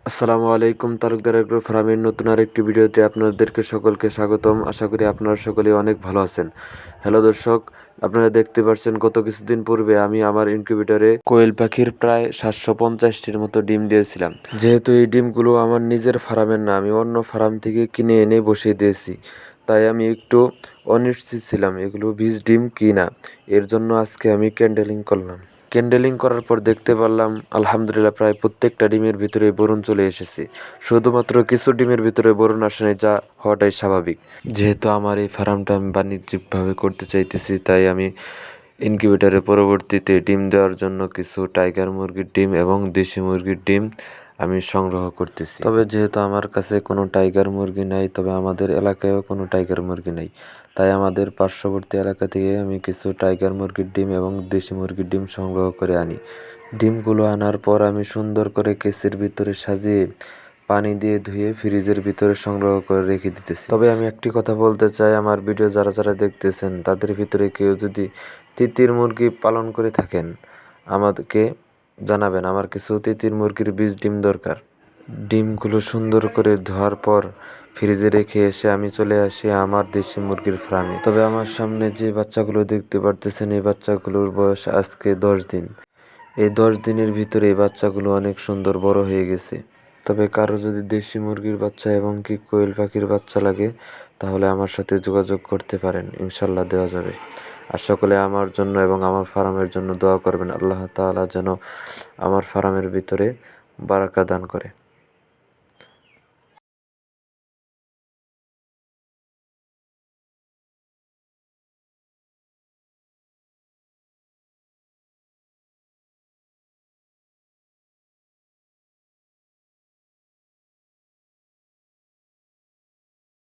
আসসালামু আলাইকুম, তালুকদার এগ্রো ফার্মের নতুন আরেকটি ভিডিওতে আপনাদেরকে সকলকে স্বাগতম। আশা করি আপনারা সকলেই অনেক ভালো আছেন। হ্যালো দর্শক, আপনারা দেখতে পাচ্ছেন গত কিছুদিন পূর্বে আমি আমার ইনকিউবেটরে কোয়েল পাখির প্রায় 750টির মতো ডিম দিয়েছিলাম। যেহেতু এই ডিমগুলো আমার নিজের ফার্মের না, আমি অন্য ফার্ম থেকে কিনে এনে বসিয়ে দিয়েছি, তাই আমি একটু অনিশ্চিত ছিলাম এগুলো বীজ ডিম কি না। এর জন্য আজকে আমি ক্যান্ডেলিং করলাম। ক্যান্ডেলিং করার পর দেখতে পারলাম আলহামদুলিল্লাহ প্রায় প্রত্যেকটা ডিমের ভিতরে বোরন চলে এসেছে। শুধুমাত্র কিছু ডিমের ভিতরে বোরন আসেনি, যা হওয়াটাই স্বাভাবিক। যেহেতু আমার এই ফার্মটা আমি বাণিজ্যিকভাবে করতে চাইতেছি, তাই আমি ইনকিউবেটরে পরবর্তীতে ডিম দেওয়ার জন্য কিছু টাইগার মুরগির ডিম এবং দেশি মুরগির ডিম আমি সংগ্রহ করতেছি। তবে যেহেতু আমার কাছে কোনো টাইগার মুরগি নাই, তবে আমাদের এলাকায়ও কোনো টাইগার মুরগি নেই, তাই আমাদের পার্শ্ববর্তী এলাকা থেকে আমি কিছু টাইগার মুরগির ডিম এবং দেশি মুরগির ডিম সংগ্রহ করে আনি। ডিমগুলো আনার পর আমি সুন্দর করে কেসের ভিতরে সাজিয়ে পানি দিয়ে ধুয়ে ফ্রিজের ভিতরে সংগ্রহ করে রেখে দিতেছি। তবে আমি একটি কথা বলতে চাই, আমার ভিডিও যারা যারা দেখতেছেন তাদের ভিতরে কেউ যদি তিতির মুরগি পালন করে থাকেন আমাদেরকে জানাবেন। আমার কিছু তিতির মুরগির বীজ ডিম দরকার। ডিমগুলো সুন্দর করে ধোয়ার পর ফ্রিজে রেখে এসে আমি চলে আসি আমার দেশি মুরগির ফার্মে। তবে আমার সামনে যে বাচ্চাগুলো দেখতে পারতেছেন, এই বাচ্চাগুলোর বয়স আজকে 10 দিন। এই 10 দিনের ভিতরে এই বাচ্চাগুলো অনেক সুন্দর বড় হয়ে গেছে। তবে কারো যদি দেশি মুরগির বাচ্চা এবং কি কোয়েল পাখির বাচ্চা লাগে, তাহলে আমার সাথে যোগাযোগ করতে পারেন, ইনশাল্লাহ দেওয়া যাবে। আর সকলে আমার জন্য এবং আমার ফার্মের জন্য দোয়া করবেন, আল্লাহ তাআলা যেন আমার ফার্মের ভিতরে বারাকা দান করে।